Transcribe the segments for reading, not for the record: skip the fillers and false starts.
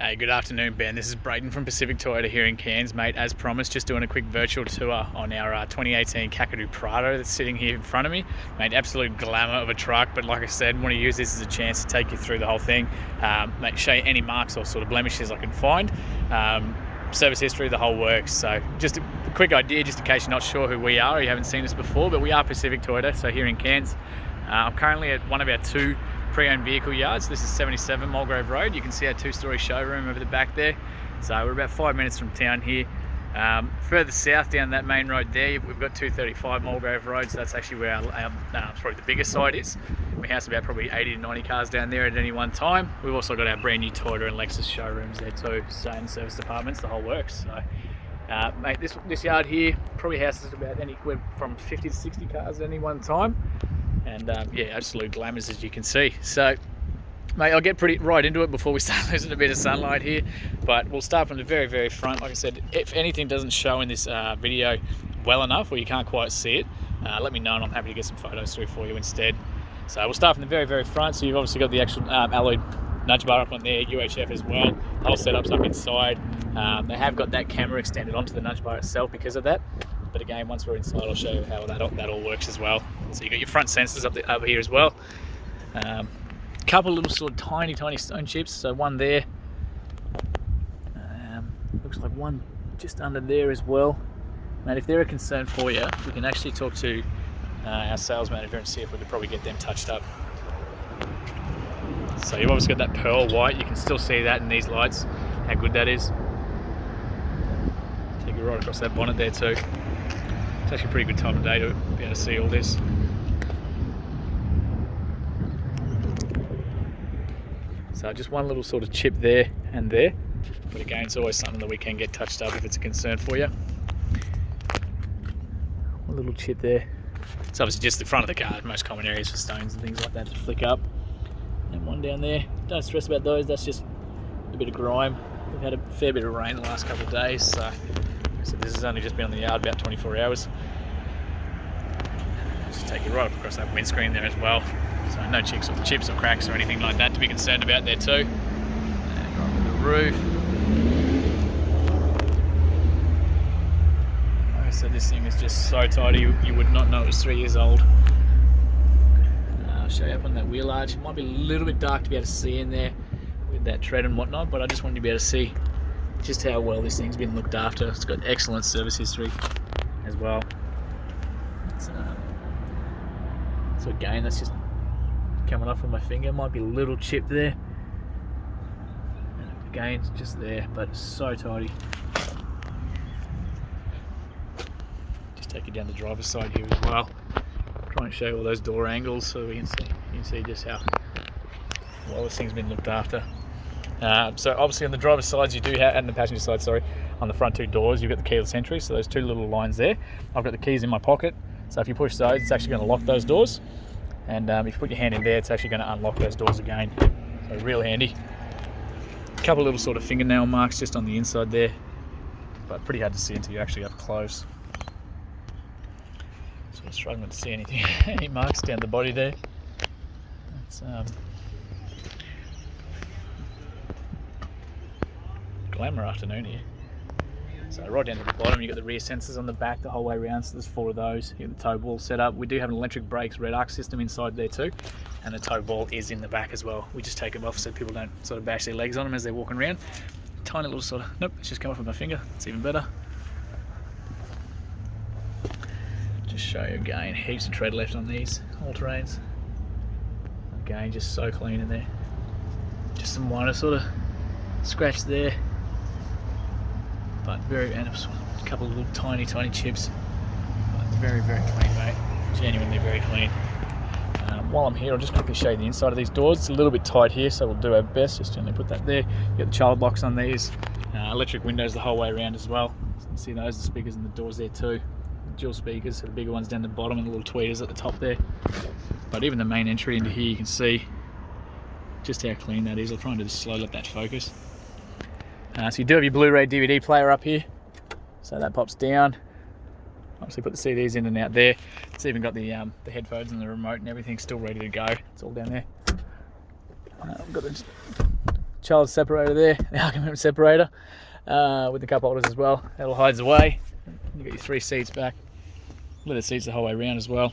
Hey, good afternoon, Ben. This is Brayden from Pacific Toyota here in Cairns, mate. As promised, just doing a quick virtual tour on our 2018 Kakadu Prado that's sitting here in front of me. Mate, absolute glamour of a truck, but like I said, want to use this as a chance to take you through the whole thing, show you any marks or sort of blemishes I can find, service history, the whole works. So just a quick idea, just in case you're not sure who we are or you haven't seen us before, but we are Pacific Toyota, so here in Cairns. I'm currently at one of our two pre-owned vehicle yards. This is 77 Mulgrave Road. You can see our two-storey showroom over the back there. So we're about 5 minutes from town here. Further south down that main road there, we've got 235 Mulgrave Road, so that's actually where our probably the biggest side is. We house about probably 80 to 90 cars down there at any one time. We've also got our brand new Toyota and Lexus showrooms there too, and service departments, the whole works. So, mate, this yard here probably houses about anywhere from 50 to 60 cars at any one time. And yeah, absolute glamours, as you can see. So, mate, I'll get right into it before we start losing a bit of sunlight here. But we'll start from the very, very front. Like I said, if anything doesn't show in this video well enough, or you can't quite see it, let me know and I'm happy to get some photos through for you instead. So we'll start from the very, very front. So you've obviously got the actual alloyed nudge bar up on there, UHF as well. The whole setup's up inside. They have got that camera extended onto the nudge bar itself because of that. But again, once we're inside, I'll show you how that all works as well. So you've got your front sensors up here as well. Couple of little sort of tiny stone chips. So one there. Looks like one just under there as well. And if they're a concern for you, we can actually talk to our sales manager and see if we could probably get them touched up. So you've obviously got that pearl white. You can still see that in these lights, how good that is. Take you right across that bonnet there too. It's actually a pretty good time of day to be able to see all this. So just one little sort of chip there and there, but again, it's always something that we can get touched up if it's a concern for you. One little chip there. It's obviously just the front of the car, most common areas for stones and things like that to flick up. And one down there. Don't stress about those, that's just a bit of grime. We've had a fair bit of rain the last couple of days, so this has only just been on the yard about 24 hours. Just take you right up across that windscreen there as well. So no chips or cracks or anything like that to be concerned about there too. And right to the roof. Like I said, this thing is just so tidy you would not know it was 3 years old. I'll show you up on that wheel arch. It might be a little bit dark to be able to see in there with that tread and whatnot, but I just wanted to be able to see just how well this thing's been looked after. It's got excellent service history as well. So again, that's just coming off with my finger. Might be a little chip there. And again, it's just there, but it's so tidy. Just take you down the driver's side here as well. Try and show you all those door angles so you can see just how well this thing's been looked after. So obviously on the driver's sides you do have, and the passenger side, sorry, on the front two doors you've got the keyless entry, so those two little lines there. I've got the keys in my pocket, so if you push those, it's actually going to lock those doors. And if you put your hand in there, it's actually going to unlock those doors again. So real handy. A couple little sort of fingernail marks just on the inside there, but pretty hard to see until you're actually up close. So I'm struggling to see anything, any marks down the body there. It's glamour afternoon here. So right down to the bottom, you've got the rear sensors on the back the whole way around, so there's 4 of those. You've got the tow ball set up. We do have an electric brakes red arc system inside there too, and the tow ball is in the back as well. We just take them off so people don't sort of bash their legs on them as they're walking around. Tiny little sort of, nope, it's just come off with my finger. It's even better. Just show you again, heaps of tread left on these all-terrains. Again, just so clean in there. Just some minor sort of scratch there. But and a couple of little tiny chips. But very, very clean, mate. Genuinely very clean. While I'm here, I'll just quickly show you the inside of these doors. It's a little bit tight here, so we'll do our best. Just gently put that there. You got the child locks on these. Electric windows the whole way around as well. So you can see those, the speakers in the doors there too. Dual speakers, so the bigger ones down the bottom and the little tweeters at the top there. But even the main entry into here, you can see just how clean that is. I'll try and just slowly let that focus. So you do have your Blu-ray DVD player up here, so that pops down. Obviously put the CDs in and out there. It's even got the headphones and the remote and everything still ready to go. It's all down there. We've got the child separator there, the argument separator, with the cup holders as well. That'll hides away. You got your 3 seats back. Leather seats the whole way around as well.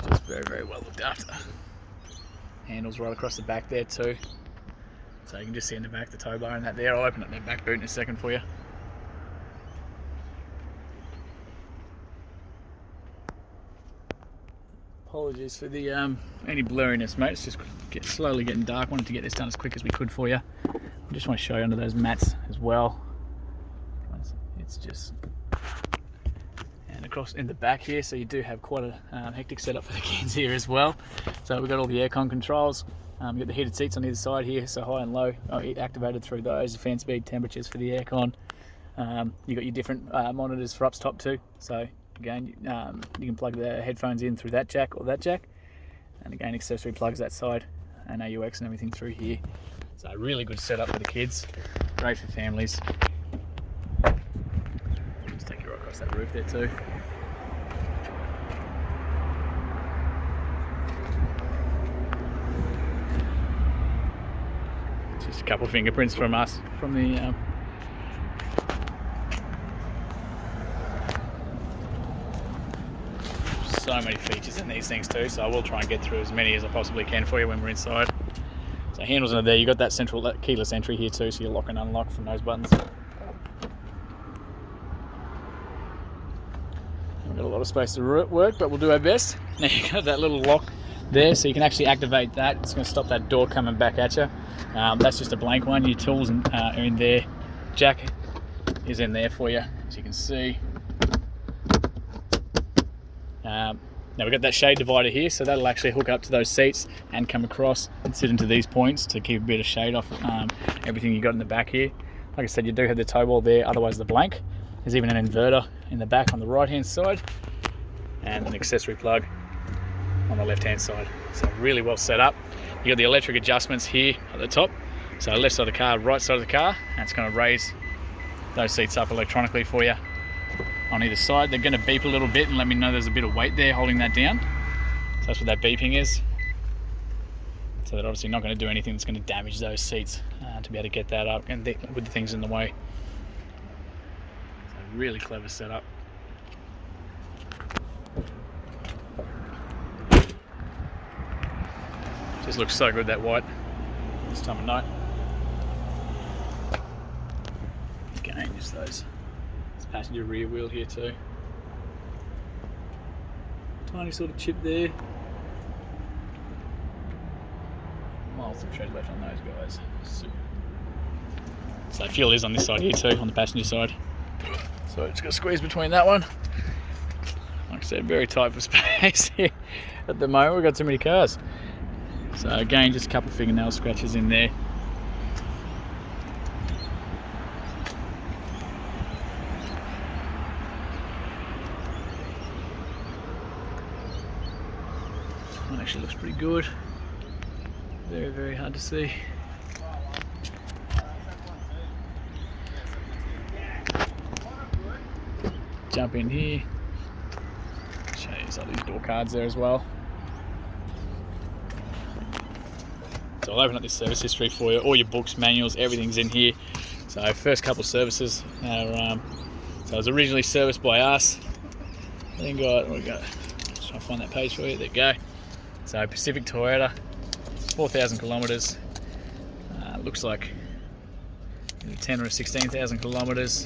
Just very, very well looked after. Handles right across the back there too. So you can just see in the back the tow bar and that there. I'll open up that back boot in a second for you. Apologies for the any blurriness, mate. It's just slowly getting dark. Wanted to get this done as quick as we could for you. I just want to show you under those mats as well. It's just, and across in the back here, so you do have quite a hectic setup for the kids here as well. So we've got all the aircon controls. You've got the heated seats on either side here, so high and low activated through those. The fan speed, temperatures for the aircon. You've got your different monitors for up to top too. So again, you can plug the headphones in through that jack or that jack. And again, accessory plugs that side and AUX and everything through here. So really good setup for the kids. Great for families. Just take you right across that roof there too. Just a couple of fingerprints from us, from the so many features in these things too, so I will try and get through as many as I possibly can for you when we're inside. So handles are there. You've got that central keyless entry here too, so you lock and unlock from those buttons. We've got a lot of space to work, but we'll do our best. Now you've got that little lock there, so you can actually activate that. It's going to stop that door coming back at you. That's just a blank one. Your tools are in there. Jack is in there for you, as you can see. Now we've got that shade divider here, so that'll actually hook up to those seats and come across and sit into these points to keep a bit of shade off everything you got in the back here. Like I said, you do have the tow wall there, otherwise the blank. There's even an inverter in the back on the right hand side and an accessory plug on the left hand side. So really well set up. You got the electric adjustments here at the top. So left side of the car, right side of the car, and it's going to raise those seats up electronically for you. On either side, they're going to beep a little bit and let me know there's a bit of weight there holding that down. So that's what that beeping is. So they're obviously not going to do anything that's going to damage those seats to be able to get that up and with the things in the way. So really clever setup. Just looks so good, that white, this time of night. Again, just those. Passenger rear wheel here too. Tiny sort of chip there. Miles of tread left on those guys. So fuel is on this side here too, on the passenger side. So just got to squeeze between that one. Like I said, very tight for space here at the moment. We've got too many cars. So again, just a couple of fingernail scratches in there. One actually looks pretty good. Very, very hard to see. Jump in here. Show you some of these door cards there as well. So I'll open up this service history for you. All your books, manuals, everything's in here. So first couple of services are, so it was originally serviced by us. Then got, we got, let's try to find that page for you. There you go. So Pacific Toyota, 4,000 kilometres. Looks like 10 or 16,000 kilometres,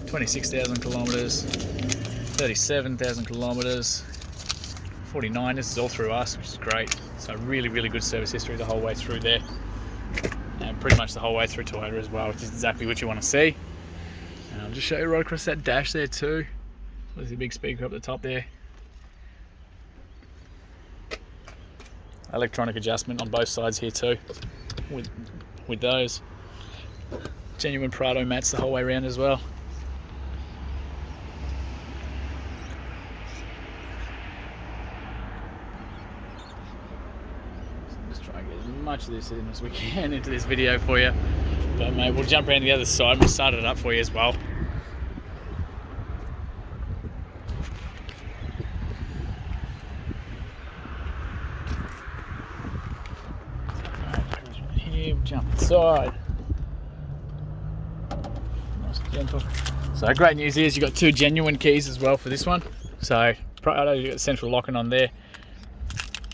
26,000 kilometres, 37,000 kilometres, 49. This is all through us, which is great. So really, really good service history the whole way through there. And pretty much the whole way through Toyota as well, which is exactly what you want to see. And I'll just show you right across that dash there too. There's a big speaker up the top there. Electronic adjustment on both sides here too, with those. Genuine Prado mats the whole way around as well. So just try and get as much of this in as we can into this video for you. But mate, we'll jump around to the other side. We'll start it up for you as well. we'll jump inside. Nice and gentle. So great news is you've got 2 genuine keys as well for this one. So Prado, you've got the central locking on there.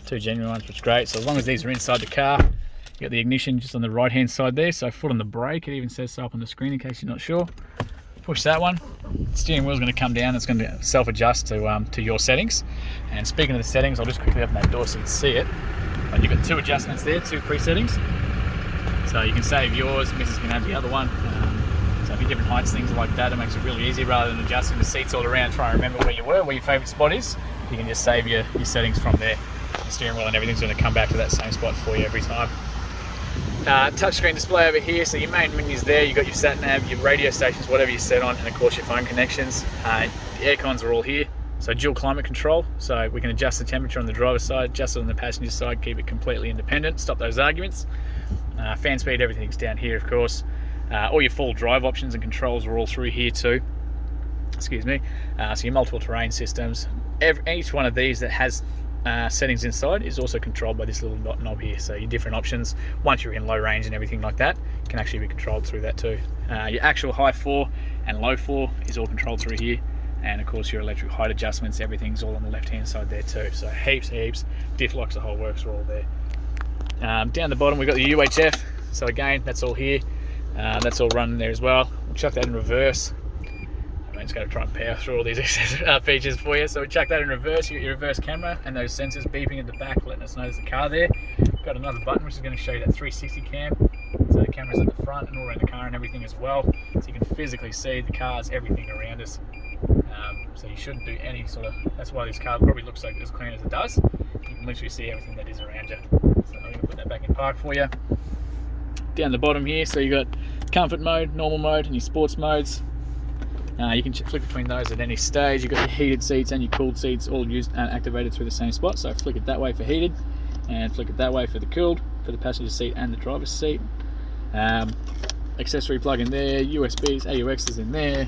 2 genuine ones, which is great. So as long as these are inside the car, you got the ignition just on the right hand side there. So foot on the brake, it even says so up on the screen in case you're not sure. Push that one. The steering wheel's going to come down. It's going to self-adjust to your settings. And speaking of the settings, I'll just quickly open that door so you can see it. But you've got 2 adjustments there, 2 pre-settings. So you can save yours, Mrs. can have the other one. So if you're different heights, things like that, it makes it really easy rather than adjusting the seats all around, trying to remember where you were, where your favourite spot is. You can just save your settings from there. The steering wheel and everything's going to come back to that same spot for you every time. Touchscreen display over here, so your main menu's there. You've got your sat nav, your radio stations, whatever you set on, and of course your phone connections. The air cons are all here. So dual climate control, so we can adjust the temperature on the driver's side, adjust it on the passenger side, keep it completely independent, stop those arguments. Fan speed, everything's down here, of course. All your full drive options and controls are all through here too. Excuse me. So your multiple terrain systems. Each one of these that has settings inside is also controlled by this little knob here. So your different options, once you're in low range and everything like that, can actually be controlled through that too. Your actual high 4 and low 4 is all controlled through here. And of course your electric height adjustments, everything's all on the left hand side there too. So heaps, diff locks, the whole works are all there. Down the bottom we've got the UHF. So again, that's all here. That's all running there as well. We'll chuck that in reverse. I'm just going to try and power through all these features for you. So we chuck that in reverse. You got your reverse camera and those sensors beeping at the back, letting us know there's a car there. Got another button which is going to show you that 360 cam. So the camera's at the front and all around the car and everything as well. So you can physically see the cars, everything around us. So you shouldn't do any sort of, that's why this car probably looks like as clean as it does. You can literally see everything that is around you. So I'm going to put that back in park for you. Down the bottom here, so you got comfort mode, normal mode, and your sports modes. You can flick between those at any stage. You've got your heated seats and your cooled seats all used and activated through the same spot. So flick it that way for heated, and flick it that way for the cooled, for the passenger seat and the driver's seat. Accessory plug in there, USBs, AUXs in there,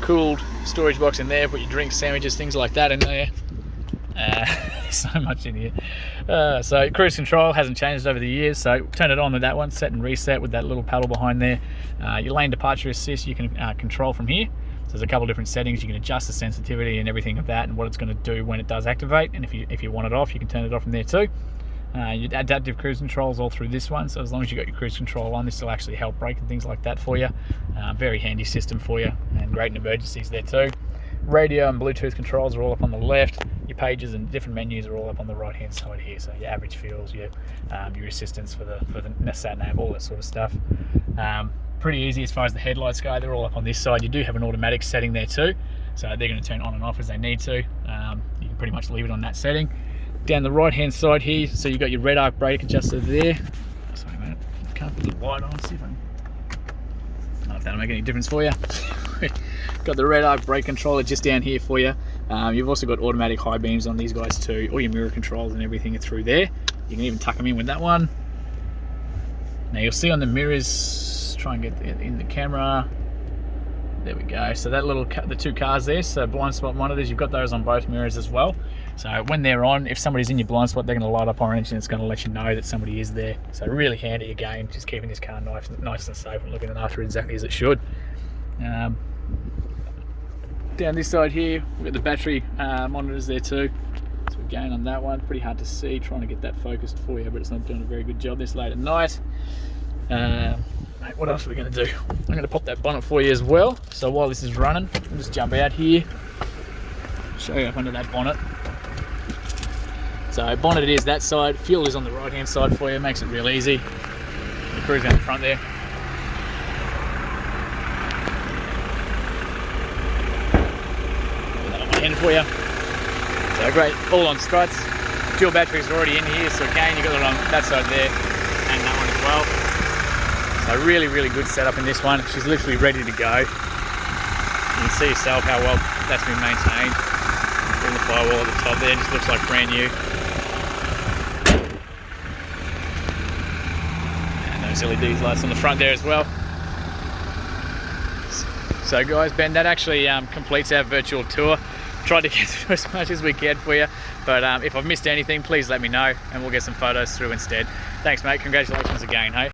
cooled storage box in there, put your drinks, sandwiches, things like that in there. There's so much in here. So cruise control hasn't changed over the years, so turn it on with that one, set and reset with that little paddle behind there. Your lane departure assist you can control from here. So there's a couple of different settings. You can adjust the sensitivity and everything of that and what it's going to do when it does activate, and if you want it off, you can turn it off from there too. Your adaptive cruise controls all through this one, so as long as you've got your cruise control on, this will actually help brake and things like that for you. Very handy system for you, and great in emergencies there too. Radio and Bluetooth controls are all up on the left. Your pages and different menus are all up on the right hand side here. So your average fuels, your assistance for the sat nav, all that sort of stuff. Pretty easy as far as the headlights go. They're all up on this side. You do have an automatic setting there too, so they're going to turn on and off as they need to. You can pretty much leave it on that setting. Down the right hand side here, so you've got your red arc brake adjuster there. Sorry mate, can't put the light on, see if I don't know if that'll make any difference for you. Got the red arc brake controller just down here for you. You've also got automatic high beams on these guys too. All your mirror controls and everything are through there. You can even tuck them in with that one. Now you'll see on the mirrors, try and get in the camera. There we go. So that the 2 cars there, so blind spot monitors, you've got those on both mirrors as well. So when they're on, if somebody's in your blind spot, they're going to light up orange and it's going to let you know that somebody is there. So really handy again, just keeping this car nice and safe and looking after it exactly as it should. Down this side here, we've got the battery monitors there too. So again on that one, pretty hard to see, trying to get that focused for you, but it's not doing a very good job this late at night. Mate, what else are we going to do? I'm going to pop that bonnet for you as well. So while this is running, I'll just jump out here, show you up under that bonnet. So bonnet is that side, fuel is on the right hand side for you, makes it real easy. The cruise down the front there. Put that on my hand for you. So great, all on struts. Dual batteries are already in here, so again you've got it on that side there and that one as well. So really good setup in this one. She's literally ready to go. You can see yourself how well that's been maintained. Bring the firewall at the top there, just looks like brand new. And those LED lights on the front there as well. So guys, Ben, that actually completes our virtual tour. Tried to get through as much as we can for you, but if I've missed anything, please let me know and we'll get some photos through instead. Thanks, mate. Congratulations again, hey?